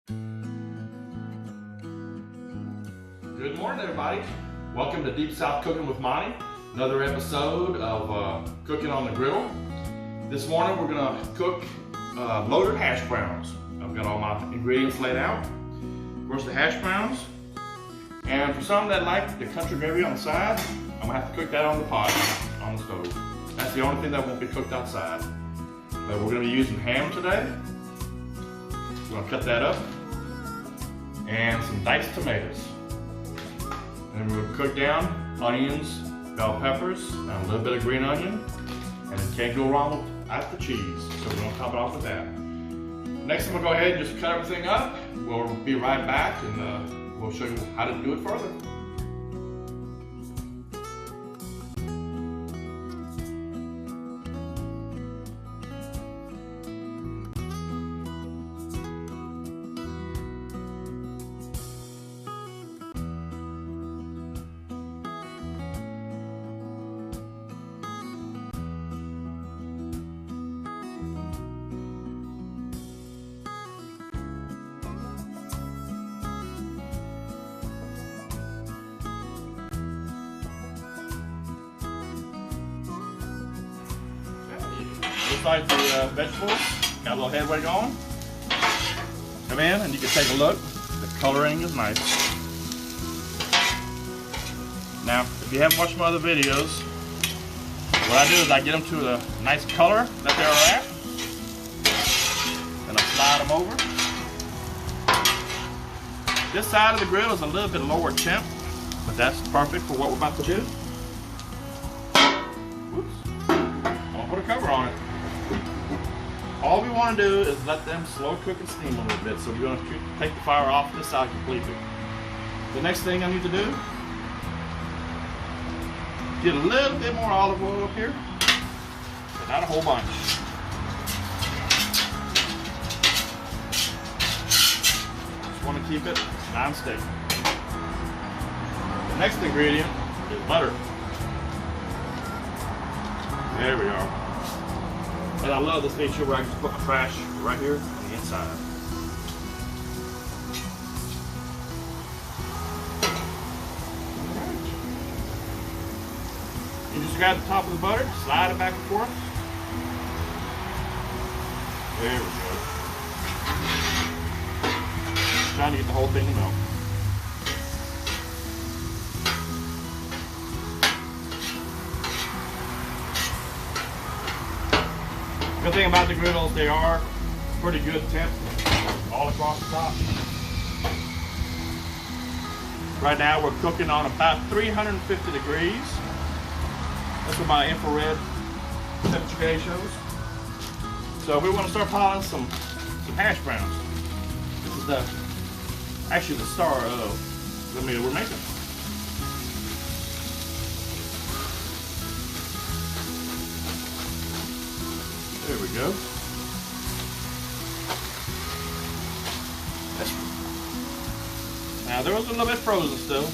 Good morning, everybody. Welcome to Deep South Cooking with Monty. Another episode of cooking on the griddle. This morning we're gonna cook loaded hash browns. I've got all my ingredients laid out. Of course, the hash browns. And for some that like the country gravy on the side, I'm gonna have to cook that on the pot, on the stove. That's the only thing that won't be cooked outside. But we're gonna be using ham today. We're gonna cut that up. And some diced tomatoes. And we'll cook down onions, bell peppers, and a little bit of green onion. And it can't go wrong with the cheese. So we're gonna top it off with that. Next, I'm gonna go ahead and just cut everything up. We'll be right back and we'll show you how to do it further. Looks like the vegetables got a little headway going. Come in and you can take a look. The coloring is nice. Now, if you haven't watched my other videos, what I do is I get them to the nice color that they're at. And I slide them over. This side of the grill is a little bit lower temp, but that's perfect for what we're about to do. Whoops. I'll put a cover on it. All we want to do is let them slow cook and steam a little bit. So we're going to take the fire off this side completely. The next thing I need to do, get a little bit more olive oil up here, but not a whole bunch. Just want to keep it non-stick. The next ingredient is butter. There we are. And I love this feature where I can just put my trash right here on the inside. You just grab the top of the butter, slide it back and forth. There we go. Trying to get the whole thing to melt. Good thing about the griddles, they are pretty good temp all across the top. Right now we're cooking on about 350 degrees. That's what my infrared temperature gauge shows. So we want to start piling some hash browns. This is actually the star of the meal we're making. There we go. Now they're a little bit frozen still,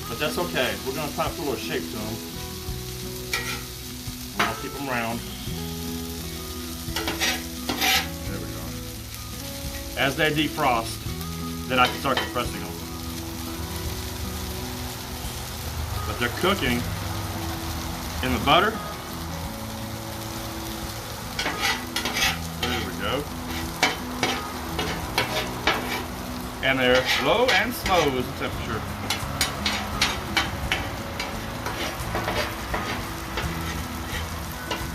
but that's okay. We're going to try to put a little shape to them. And I'll keep them round. There we go. As they defrost, then I can start compressing them. But they're cooking in the butter. And they're low and slow is the temperature.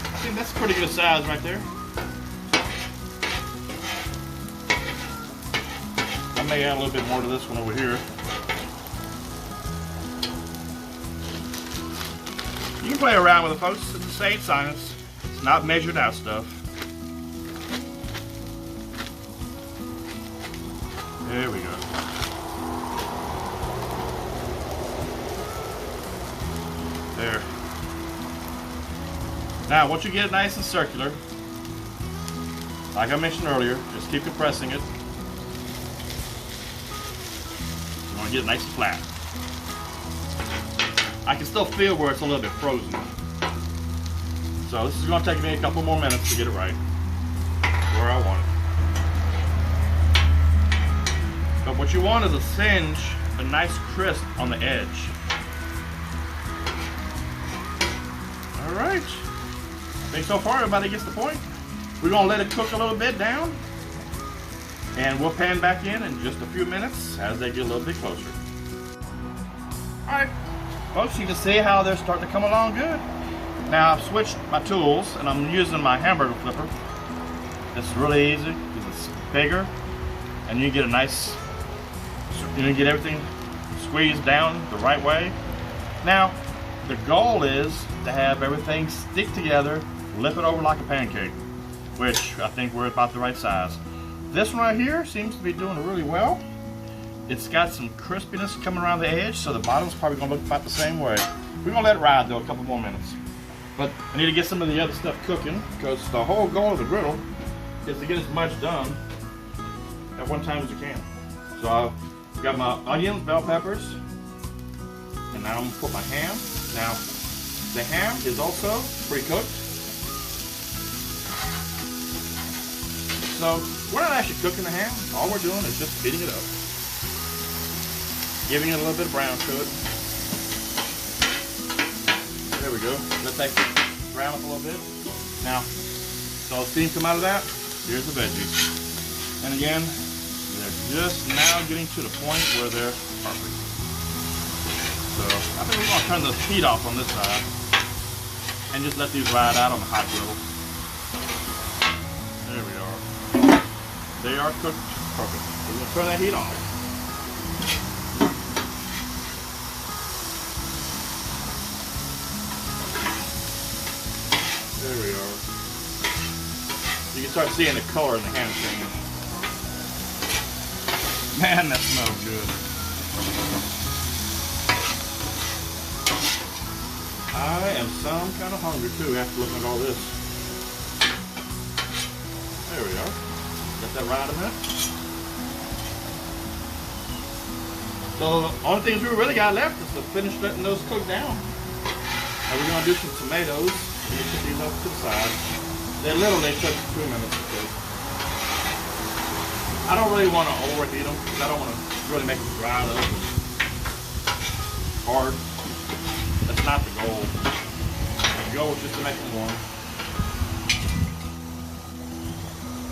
I think that's a pretty good size right there. I may add a little bit more to this one over here. You can play around with it, folks. It's the same science. It's not measured out stuff. There we go. There. Now, once you get it nice and circular, like I mentioned earlier, just keep compressing it. You want to get it nice and flat. I can still feel where it's a little bit frozen. So this is going to take me a couple more minutes to get it right where I want it. What you want is a singe, a nice crisp on the edge. All right. I think so far everybody gets the point. We're gonna let it cook a little bit down, and we'll pan back in just a few minutes as they get a little bit closer. All right, folks, you can see how they're starting to come along good. Now I've switched my tools and I'm using my hamburger flipper. It's really easy because it's bigger, and you get a nice, you get everything squeezed down the right way. Now, the goal is to have everything stick together, flip it over like a pancake, which I think we're about the right size. This one right here seems to be doing really well. It's got some crispiness coming around the edge, so the bottom's probably gonna look about the same way. We're gonna let it ride though a couple more minutes. But I need to get some of the other stuff cooking, because the whole goal of the griddle is to get as much done at one time as you can. So I've got my onions, bell peppers, and now I'm gonna put my ham. Now, the ham is also pre-cooked. So we're not actually cooking the ham. All we're doing is just beating it up, giving it a little bit of brown to it. There we go. Let that brown up a little bit. Now, so steam come out of that. Here's the veggies. And again, they're just now getting to the point where they're perfect. So I think we're going to turn the heat off on this side and just let these ride out on the hot griddle. There we are. They are cooked perfect. We're going to turn that heat off. There we are. You can start seeing the color in the ham change. Man, that smells good. I am some kind of hungry too after looking at all this. There we are. Let that ride a minute. So the only things we really got left is to finish letting those cook down. And we're going to do some tomatoes. Let me put these up to the side. They literally took 2 minutes to cook. I don't really want to overheat them because I don't want to really make them dry up hard. That's not the goal. The goal is just to make them warm.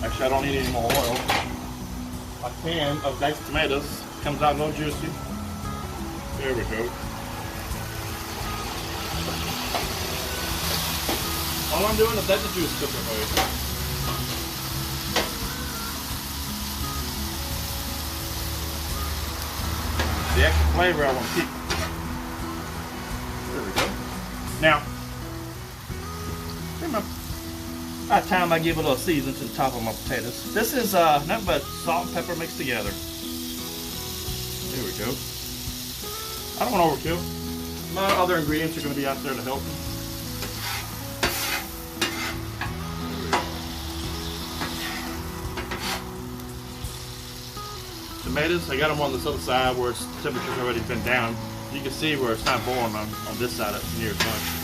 Actually, I don't need any more oil. A can of diced tomatoes comes out a little juicy. There we go. All I'm doing is let the juice cook away. The extra flavor I want to keep. There we go. Now, by the time I give a little season to the top of my potatoes, this is nothing but salt and pepper mixed together. There we go. I don't want to overkill. My other ingredients are going to be out there to help me. Tomatoes, I got them on this other side where its temperature's already been down. You can see where it's not boiling on this side up near as much.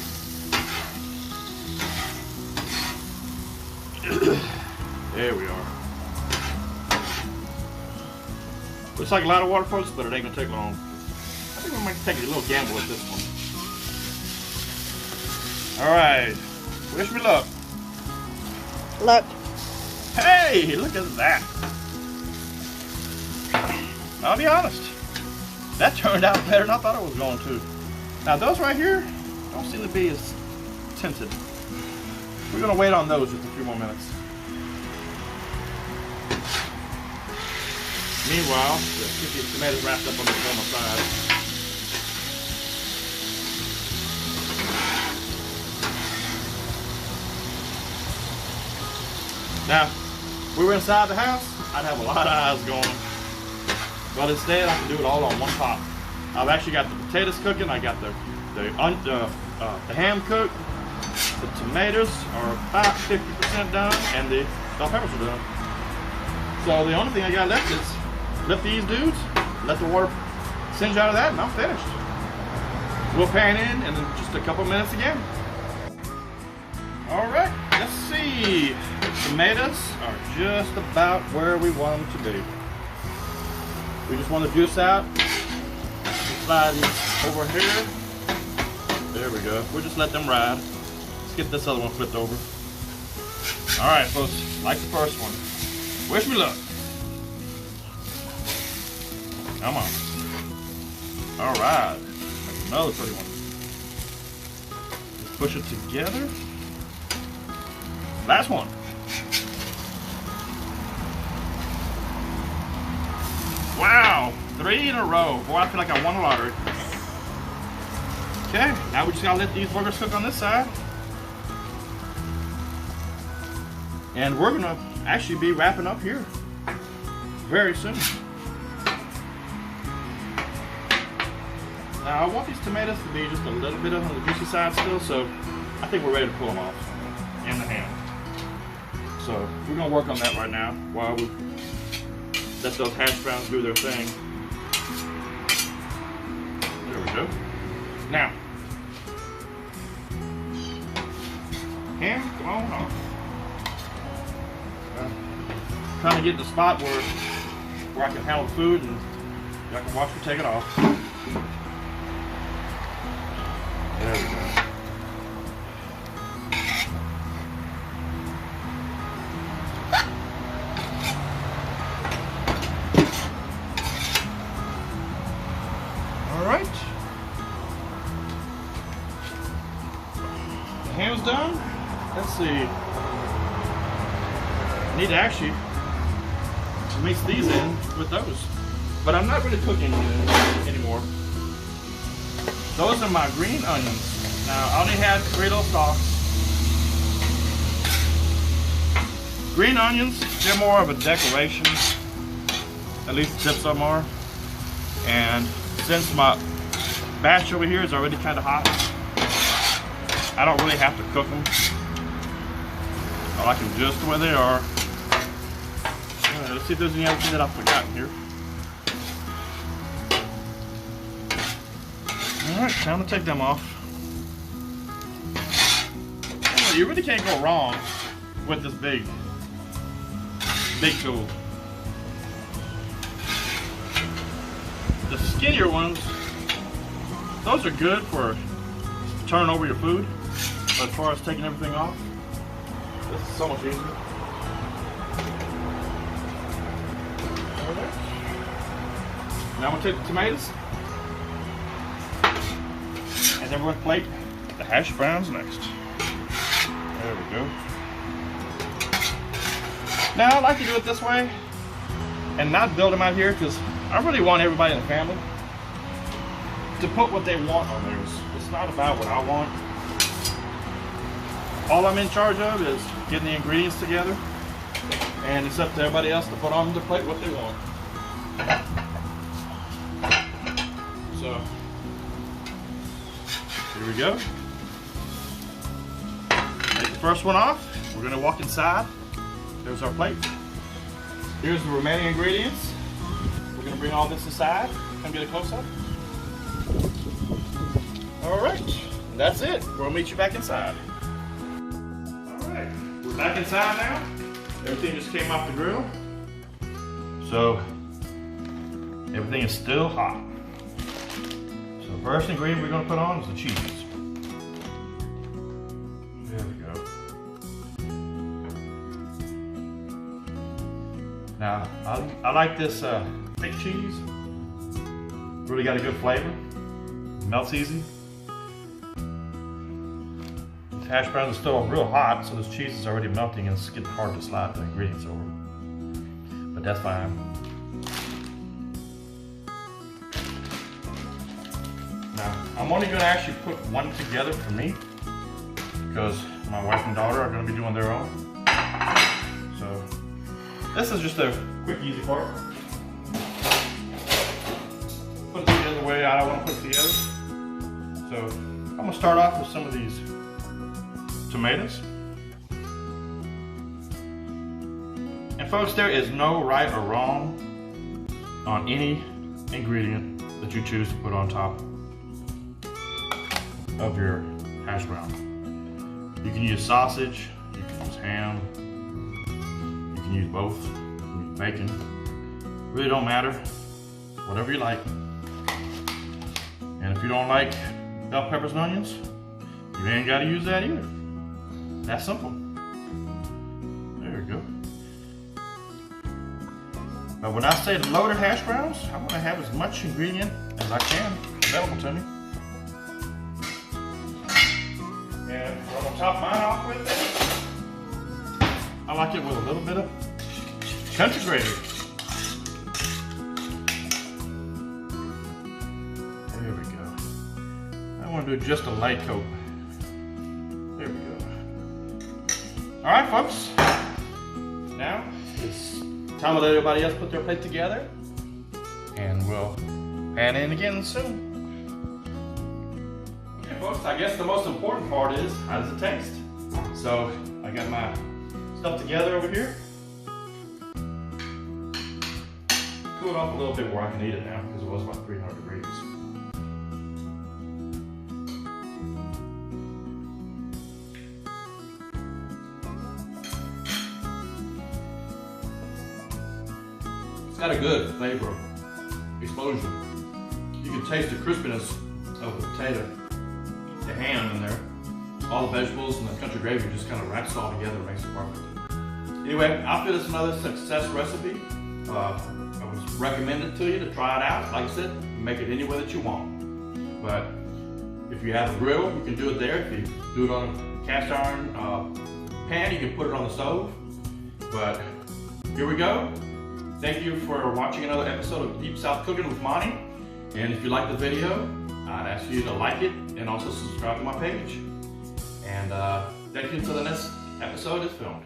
There we are. Looks like a lot of water, folks, but it ain't gonna take long. I think we might take a little gamble at this one. All right, wish me luck. Look. Hey, look at that. I'll be honest, that turned out better than I thought it was going to. Now those right here don't seem to be as tinted. We're gonna wait on those just a few more minutes. Meanwhile, let's get these tomatoes wrapped up on the side. Now, if we were inside the house, I'd have a lot of eyes going. But instead, I can do it all on one pot. I've actually got the potatoes cooking. I got the ham cooked. The tomatoes are about 50% done, and the bell peppers are done. So the only thing I got left is lift these dudes, let the water singe out of that, and I'm finished. We'll pan in just a couple minutes again. All right, let's see. The tomatoes are just about where we want them to be. We just want the juice out. Slide these over here. There we go. We'll just let them ride. Let's get this other one flipped over. All right, folks, like the first one. Wish me luck. Come on. All right, that's another pretty one. Let's push it together. Last one. Wow, 3 in a row. Boy, I feel like I won a lottery. Okay, now we just gotta let these burgers cook on this side. And we're gonna actually be wrapping up here very soon. Now I want these tomatoes to be just a little bit on the juicy side still, so I think we're ready to pull them off. And the ham. So we're gonna work on that right now while we let those hash browns do their thing. There we go. Now, ham, come on off. Trying to get the spot where I can handle the food and I can watch me take it off. There we go. All right. The ham's done. Let's see. I need to actually mix these in with those. But I'm not really cooking anymore. Those are my green onions. Now, I only had Griddle sauce. Green onions, they're more of a decoration. At least the tips of them are. And since my batch over here is already kind of hot, I don't really have to cook them. I like them just the way they are. Alright, let's see if there's any other thing that I've forgotten here. Alright, time to take them off. You really can't go wrong with this big tool. The skinnier ones, those are good for turning over your food. But as far as taking everything off, this is so much easier. Alright. Now I'm going to take the tomatoes. And then we're going to plate the hash browns next. There we go. Now I like to do it this way and not build them out here because I really want everybody in the family to put what they want on theirs. It's not about what I want. All I'm in charge of is getting the ingredients together, and it's up to everybody else to put on the plate what they want. So here we go. Take the first one off. We're gonna walk inside. There's our plate. Here's the remaining ingredients. We're gonna bring all this inside. Come get a close-up. All right, that's it. We'll meet you back inside. All right, we're back inside now. Everything just came off the grill. So everything is still hot. So the first ingredient we're gonna put on is the cheese. There we go. Now, I like this thick cheese. Really got a good flavor. Melts easy. These hash browns are still real hot, so this cheese is already melting and it's getting hard to slide the ingredients over. But that's fine. Now, I'm only going to actually put one together for me because my wife and daughter are going to be doing their own. So, this is just a quick, easy part. Put it together the way I want to put it together. So, I'm going to start off with some of these tomatoes. And folks, there is no right or wrong on any ingredient that you choose to put on top of your hash brown. You can use sausage, you can use ham, you can use both, you can use bacon. Really don't matter. whatever you like. And if you don't like bell peppers and onions, you ain't got to use that either. That's simple. There we go. But when I say loaded hash browns, I want to have as much ingredient as I can available to me. And I'm gonna top mine off with it. I like it with a little bit of country gravy. There we go. I want to do just a light coat. There we go. All right, folks. Now it's time to let everybody else put their plate together, and we'll pan in again soon. Okay, folks, I guess the most important part is, how does it taste? So I got my stuff together over here. Cool it off a little bit where I can eat it now, because it was about 300 degrees. It's got a good flavor explosion. You can taste the crispiness of the potato, the ham in there. All the vegetables and the country gravy just kind of wraps it all together and makes it perfect. Anyway, I feel it's another success recipe. I was recommended to you to try it out. Like I said, make it any way that you want. But if you have a griddle, you can do it there. If you do it on a cast iron pan, you can put it on the stove. But here we go. Thank you for watching another episode of Deep South Cooking with Monty. And if you like the video, I'd ask you to like it and also subscribe to my page. And thank you until the next episode is filmed.